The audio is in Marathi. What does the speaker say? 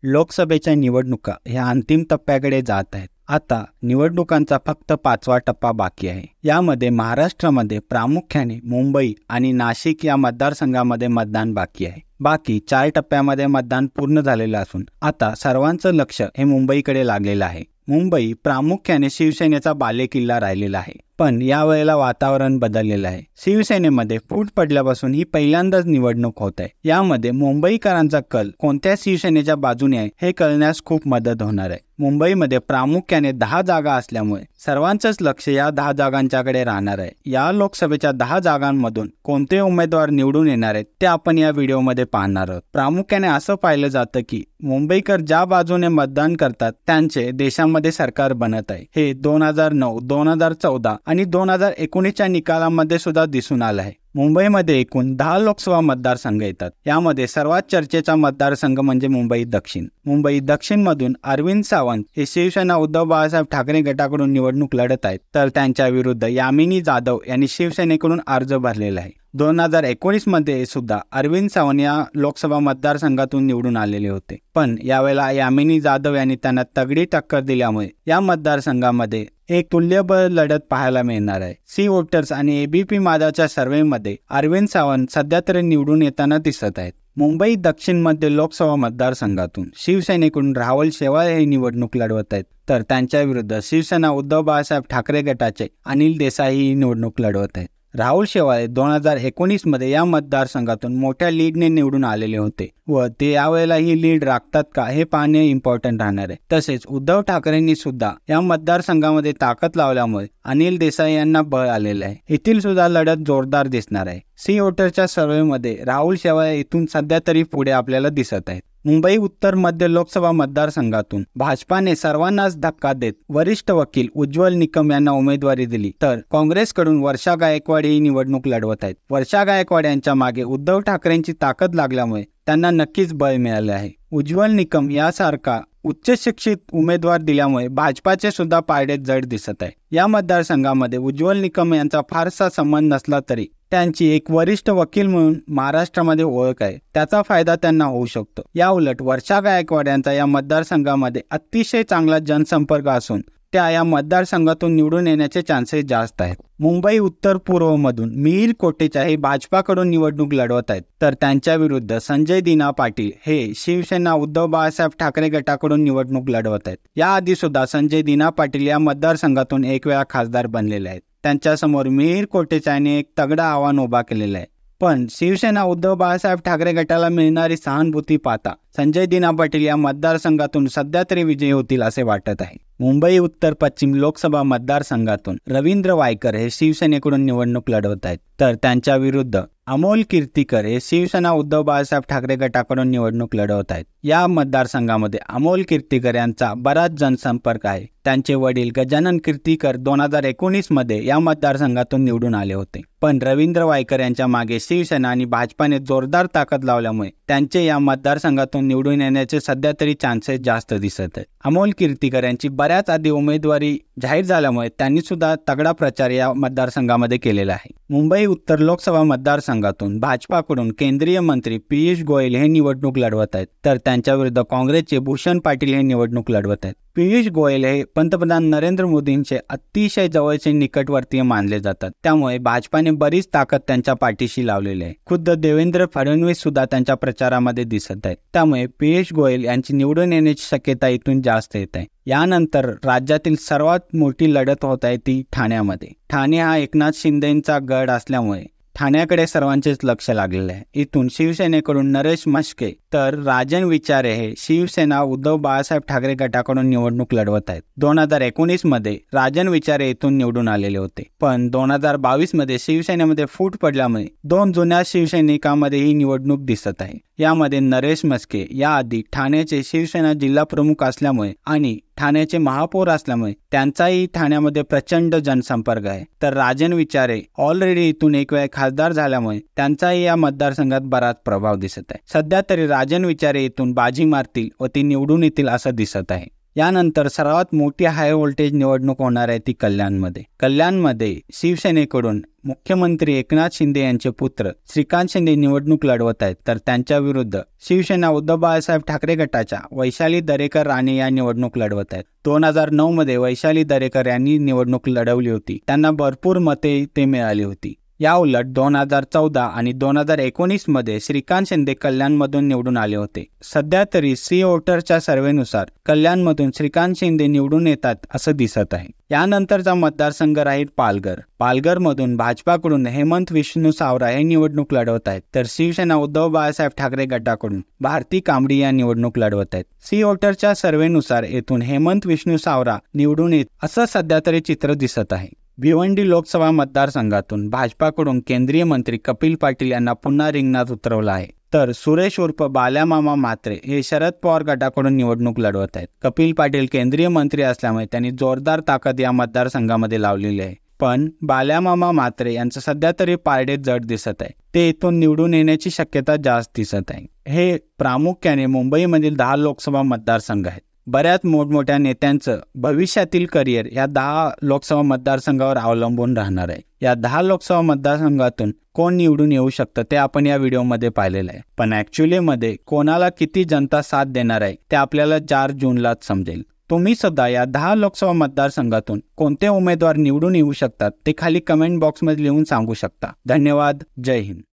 लोकसभेच्या निवडणुका ह्या अंतिम टप्प्याकडे जात आहेत. आता निवडणुकांचा फक्त 5वा टप्पा बाकी आहे. यामध्ये महाराष्ट्रामध्ये प्रामुख्याने मुंबई आणि नाशिक या मतदारसंघामध्ये मतदान बाकी आहे. बाकी 4 टप्प्यामध्ये मतदान पूर्ण झालेलं असून आता सर्वांचं लक्ष हे मुंबईकडे लागलेलं आहे. मुंबई प्रामुख्याने शिवसेनेचा बालेकिल्ला राहिलेला आहे. पण यावेळेला वातावरण बदललेलं आहे. शिवसेनेमध्ये फूट पडल्यापासून ही पहिल्यांदाच निवडणूक होत आहे. यामध्ये मुंबईकरांचा कल कोणत्या शिवसेनेच्या बाजूने आहे हे कळण्यास खूप मदत होणार आहे. मुंबईमध्ये प्रामुख्याने 10 जागा असल्यामुळे सर्वांचंच लक्ष या 10 जागांच्याकडे राहणार आहे. या लोकसभेच्या 10 जागांमधून कोणते उमेदवार निवडून येणार आहेत ते आपण या व्हिडिओमध्ये पाहणार आहोत. प्रामुख्याने असं पाहिलं जातं की मुंबईकर ज्या बाजूने मतदान करतात त्यांचे देशामध्ये सरकार बनत आहे. हे 2009, 2014 आणि 2019च्या निकालांमध्ये सुद्धा दिसून आलं आहे. मुंबईमध्ये एकूण 10 लोकसभा मतदारसंघ येतात. यामध्ये सर्वात चर्चेचा मतदारसंघ म्हणजे मुंबई दक्षिण. मुंबई दक्षिण मधून अरविंद सावंत हे शिवसेना उद्धव बाळासाहेब ठाकरे गटाकडून निवडणूक लढत आहेत, तर त्यांच्या विरुद्ध यामिनी जाधव यांनी शिवसेनेकडून अर्ज भरलेला आहे. 2019 मध्ये सुद्धा अरविंद सावंत या लोकसभा मतदारसंघातून निवडून आलेले होते, पण यावेळेला यामिनी जाधव यांनी त्यांना तगडी टक्कर दिल्यामुळे या मतदारसंघामध्ये एक तुल्यबळ लढत पाहायला मिळणार आहे. सी वोटर्स आणि एबीपी माझाच्या सर्व्हेमध्ये अरविंद सावंत सध्या तरी निवडून येताना दिसत आहेत. मुंबई दक्षिण मध्य लोकसभा मतदारसंघातून शिवसेनेकडून राहुल शेवाळे हे निवडणूक लढवत आहेत, तर त्यांच्या विरुद्ध शिवसेना उद्धव बाळासाहेब ठाकरे गटाचे अनिल देसाई ही निवडणूक लढवत आहेत. राहुल शेवाळे 2019 मध्ये या मतदारसंघातून मोठ्या लीडने निवडून आलेले होते व ते यावेळेला ही लीड राखतात का हे पाहणे इम्पॉर्टंट राहणार आहे. तसेच उद्धव ठाकरेंनी सुद्धा या मतदारसंघामध्ये ताकद लावल्यामुळे अनिल देसाई यांना बळ आलेलं आहे. येथील सुद्धा लढत जोरदार दिसणार आहे. सी वोटरच्या सर्व्हेमध्ये राहुल शेवाळे इथून सध्या तरी पुढे आपल्याला दिसत आहेत. मुंबई उत्तर मध्य लोकसभा मतदारसंघातून भाजपाने सर्वांनाच धक्का देत वरिष्ठ वकील उज्ज्वल निकम यांना उमेदवारी दिली, तर काँग्रेसकडून वर्षा गायकवाड ही निवडणूक लढवत आहेत. वर्षा गायकवाड यांच्या मागे उद्धव ठाकरेंची ताकद लागल्यामुळे त्यांना नक्कीच बळ मिळाले आहे. उज्ज्वल निकम यासारखा उच्च शिक्षित उमेदवार दिल्यामुळे भाजपाचे सुद्धा पारडे जड दिसत आहे. या मतदारसंघामध्ये उज्ज्वल निकम यांचा फारसा संबंध नसला तरी त्यांची एक वरिष्ठ वकील म्हणून महाराष्ट्रामध्ये ओळख आहे, त्याचा फायदा त्यांना होऊ शकतो. या उलट वर्षा गायकवाड यांचा या मतदारसंघामध्ये अतिशय चांगला जनसंपर्क असून त्या या मतदारसंघातून निवडून येण्याचे चान्सेस जास्त आहेत. मुंबई उत्तर पूर्व मधून मिहिर कोटेचा हे भाजपाकडून निवडणूक लढवत आहेत, तर त्यांच्या विरुद्ध संजय दिना पाटील हे शिवसेना उद्धव बाळासाहेब ठाकरे गटाकडून निवडणूक लढवत आहेत. याआधी सुद्धा संजय दिना पाटील या मतदारसंघातून एक वेळा खासदार बनलेले आहेत. त्यांच्यासमोर मिहिर कोटेचा यांनी एक तगडा आव्हान उभा केलेलं आहे. पण शिवसेना उद्धव बाळासाहेब ठाकरे गटाला मिळणारी सहानुभूती पाहता संजय दिना पाटील या मतदारसंघातून सध्या तरी विजयी होतील असे वाटत आहे. मुंबई उत्तर पश्चिम लोकसभा मतदारसंघातून रवींद्र वायकर हे शिवसेनेकडून निवडणूक लढवत आहेत, तर त्यांच्या विरुद्ध अमोल कीर्तीकर हे शिवसेना उद्धव बाळासाहेब ठाकरे गटाकडून निवडणूक लढवत आहेत. या मतदारसंघामध्ये अमोल कीर्तीकर यांचा बराच जनसंपर्क आहे. त्यांचे वडील गजानन कीर्तीकर 2019 मध्ये या मतदारसंघातून निवडून आले होते, पण रवींद्र वायकर यांच्या मागे शिवसेना आणि भाजपाने जोरदार ताकद लावल्यामुळे त्यांचे या मतदारसंघातून निवडून येण्याचे सध्या तरी चान्सेस जास्त दिसत आहेत. अमोल कीर्तीकर यांची बऱ्याच आधी उमेदवारी जाहीर झाल्यामुळे त्यांनी सुद्धा तगडा प्रचार या मतदारसंघामध्ये केलेला आहे. मुंबई उत्तर लोकसभा मतदारसंघातून भाजपाकडून केंद्रीय मंत्री पियुष गोयल हे निवडणूक लढवत आहेत, तर त्यांच्या विरुद्ध काँग्रेसचे भूषण पाटील हे निवडणूक लढवत आहेत. पियुष गोयल हे पंतप्रधान नरेंद्र मोदींचे अतिशय जवळचे निकटवर्तीय मानले जातात, त्यामुळे भाजपाने बरीच ताकद त्यांच्या पाठीशी लावलेली आहे. खुद्द देवेंद्र फडणवीस सुद्धा त्यांच्या प्रचारामध्ये दिसत आहेत, त्यामुळे पियुष गोयल यांची निवडून येण्याची शक्यता इथून जास्त येत आहे. यानंतर राज्यातील सर्वात मोठी लढत होत आहे ती ठाण्यामध्ये. ठाणे हा एकनाथ शिंदेंचा गड असल्यामुळे ठाण्याकडे सर्वांचेच लक्ष लागलेले आहे. इथून शिवसेनेकडून नरेश म्हस्के तर राजन विचारे हे शिवसेना उद्धव बाळासाहेब ठाकरे गटाकडून निवडणूक लढवत आहेत. 2019 मध्ये राजन विचारे इथून निवडून आलेले होते, पण 2022 मध्ये शिवसेनेमध्ये फूट पडल्यामुळे 2 जुन्या शिवसैनिकांमध्ये ही निवडणूक दिसत आहे. यामध्ये नरेश म्हस्के याआधी ठाण्याचे शिवसेना जिल्हा प्रमुख असल्यामुळे आणि ठाण्याचे महापौर असल्यामुळे त्यांचाही ठाण्यामध्ये प्रचंड जनसंपर्क आहे, तर राजन विचारे ऑलरेडी इथून एक वेळा खासदार झाल्यामुळे त्यांचाही या मतदारसंघात बराच प्रभाव दिसत आहे. सध्या तरी राजन विचारे इथून बाजी मारतील व ती निवडून येतील असं दिसत आहे. यानंतर सर्वात मोठी हाय व्होल्टेज निवडणूक होणार आहे ती कल्याणमध्ये. कल्याणमध्ये शिवसेनेकडून मुख्यमंत्री एकनाथ शिंदे यांचे पुत्र श्रीकांत शिंदे निवडणूक लढवत आहेत, तर त्यांच्या विरुद्ध शिवसेना उद्धव बाळासाहेब ठाकरे गटाच्या वैशाली दरेकर राणे या निवडणूक लढवत आहेत. 2009 मध्ये वैशाली दरेकर यांनी निवडणूक लढवली होती. त्यांना भरपूर मते ते मिळाली होती. या उलट 2014 आणि 2019 मध्ये श्रीकांत शिंदे कल्याणमधून निवडून आले होते. सध्या तरी सी वोटरच्या सर्व्हेनुसार कल्याणमधून श्रीकांत शिंदे निवडून येतात असं दिसत आहे. यानंतरचा मतदारसंघ राहील पालघर. पालघरमधून भाजपाकडून हेमंत विष्णू सावरा हे निवडणूक लढवत आहेत, तर शिवसेना उद्धव बाळासाहेब ठाकरे गटाकडून भारती कांबडी या निवडणूक लढवत आहेत. सी वोटरच्या सर्व्हेनुसार येथून हेमंत विष्णू सावरा निवडून येत असं सध्या तरी चित्र दिसत आहे. भिवंडी लोकसभा मतदारसंघातून भाजपाकडून केंद्रीय मंत्री कपिल पाटील यांना पुन्हा रिंगणात उतरवलं आहे, तर सुरेश उर्फ बाल्यामामा म्हात्रे हे शरद पवार गटाकडून निवडणूक लढवत आहेत. कपिल पाटील केंद्रीय मंत्री असल्यामुळे त्यांनी जोरदार ताकद या मतदारसंघामध्ये लावलेली आहे. पण बाल्यामामा म्हात्रे यांचं सध्या तरी पारडे जड दिसत आहे. ते इथून निवडून येण्याची शक्यता जास्त दिसत आहे. हे प्रामुख्याने मुंबईमधील 10 लोकसभा मतदारसंघ आहेत. बऱ्याच मोठमोठ्या नेत्यांचं भविष्यातील करिअर या 10 लोकसभा मतदारसंघावर अवलंबून राहणार आहे. या 10 लोकसभा मतदारसंघातून कोण निवडून येऊ शकतं ते आपण या व्हिडिओमध्ये पाहिलेलं आहे. पण ॲक्च्युली मध्ये कोणाला किती जनता साथ देणार आहे ते आपल्याला 4 जूनलाच समजेल. तुम्ही सुद्धा या 10 लोकसभा मतदारसंघातून कोणते उमेदवार निवडून येऊ शकतात ते खाली कमेंट बॉक्समध्ये लिहून सांगू शकता. धन्यवाद. जय हिंद.